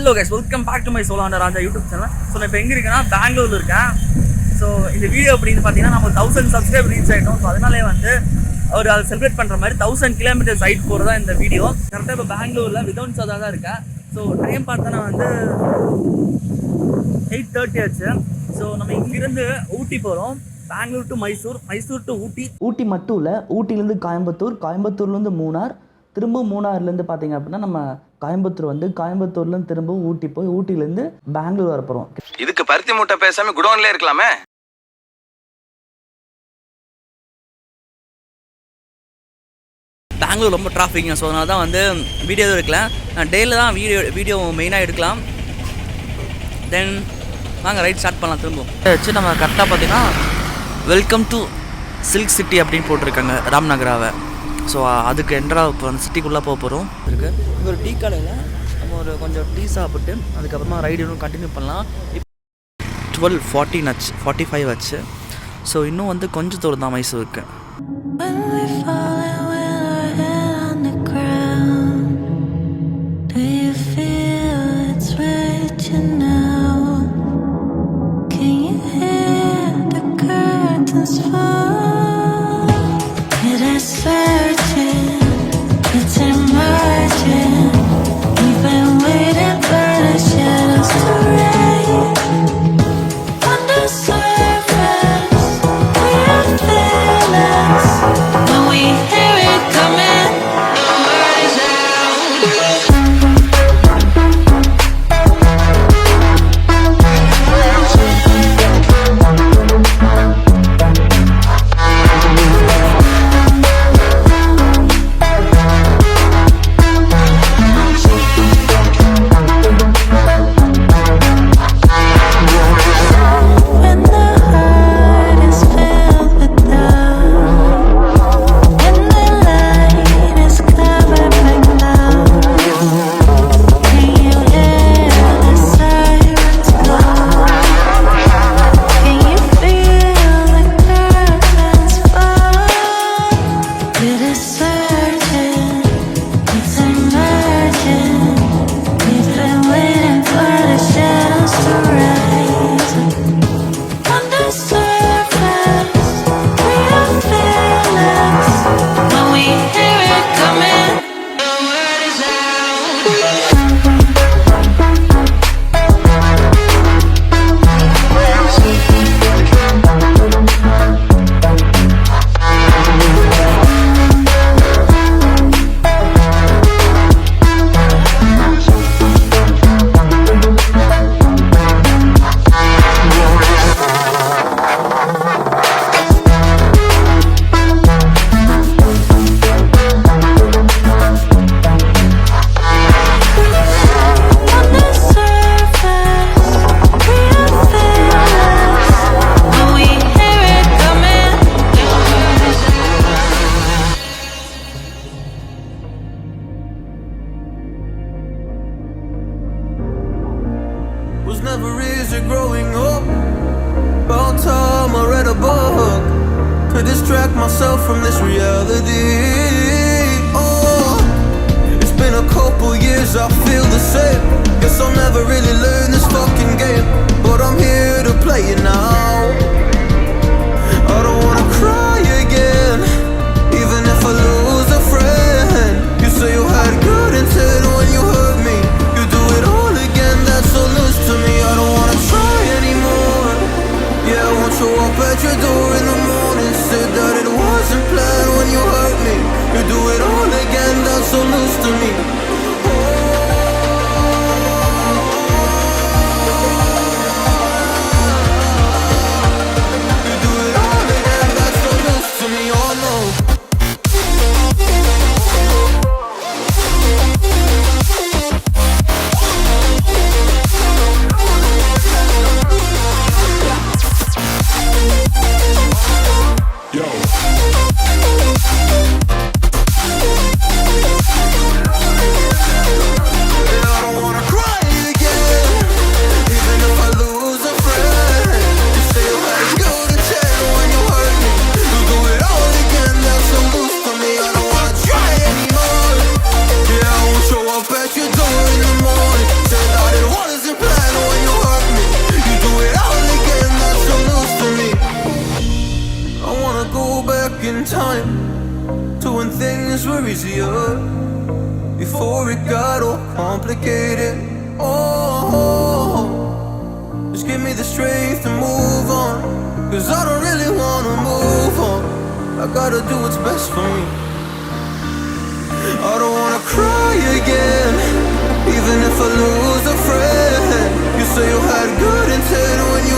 Hello guys, welcome back to my Solo Under Raja YouTube channel. So நான் இப்போ எங்க இருக்கேன்னா பெங்களூர்ல இருக்கேன். ஸோ இந்த வீடியோ அப்படின்னு பார்த்தீங்கன்னா நம்ம 1000 சப்ஸ்கிரைபர் ரீச் ஆகிட்டோம். ஸோ அதனாலே வந்து ஒரு அதை செலிப்ரேட் பண்ணுற மாதிரி 1000 கிலோமீட்டர்ஸ் ஹைட் போகிறதா இந்த வீடியோ. கரெக்டாக இப்போ பெங்களூரில் விதவுன் சோதா தான் இருக்கேன். ஸோ டைம் பார்த்தோன்னா வந்து 8:30 ஆச்சு. ஸோ நம்ம இங்கிருந்து ஊட்டி போகிறோம். பெங்களூர் டு மைசூர், மைசூர் டு ஊட்டி. ஊட்டி மட்டும் இல்லை, ஊட்டிலேருந்து கோயம்புத்தூர், கோயம்புத்தூர்லேருந்து மூணார், திரும்ப மூணாறுலேருந்து பார்த்தீங்க அப்படின்னா நம்ம கோயம்புத்தூர் வந்து கோயம்புத்தூர்லேருந்து திரும்ப ஊட்டி போய் ஊட்டிலேருந்து பெங்களூர் வர போகிறோம். இதுக்கு பருத்தி மூட்டை பேசாம குடோன்ல இருக்கலாமே. பெங்களூர் ரொம்ப டிராஃபிக்ங்க. ஸோ அதனால தான் வந்து வீடியோ எடுக்கல. நான் டெய்லியில் தான் வீடியோ மெயினாக எடுக்கலாம். தென் வாங்க ரைட் ஸ்டார்ட் பண்ணலாம். திரும்ப வச்சு நம்ம கரெக்டாக பார்த்தீங்கன்னா வெல்கம் டு சில்க் சிட்டி அப்படின்னு போட்டிருக்காங்க ராம்நகராவை. ஸோ அதுக்கு என்ட்ராக இப்போ அந்த சிட்டிக்குள்ளே போக போகிறோம். இருக்குது இங்கே ஒரு டீ கடையில் நம்ம ஒரு கொஞ்சம் டீ சாப்பிட்டு அதுக்கப்புறமா ரைடு இன்னும் கண்டினியூ பண்ணலாம். 12:14 ஆச்சு, 45 ஆச்சு. ஸோ இன்னும் வந்து கொஞ்சம் தூரம் தான் மைசூருக்கு. Was never easy growing up. About time I read a book to distract myself from this reality. Oh, it's been a couple years, I feel the same. Guess I'll never really learn this fucking game, but I'm here to play it now. I don't wanna cry again, even if I lose a friend. You say you had good intent when you hurt me. You do it all again, that's so loose to me. I don't wanna try anymore. Yeah, I want you up at your door in the morning. Said that it wasn't planned when you hurt me. You do it all again, that's so loose to me. You do it all again, that's so loose to me. Oh no. Yo. easier before it got all complicated. Oh, just give me the strength to move on, 'cause I don't really wanna move on. I gotta do what's best for me. I don't wanna cry again, even if I lose a friend. You say you had good intent when you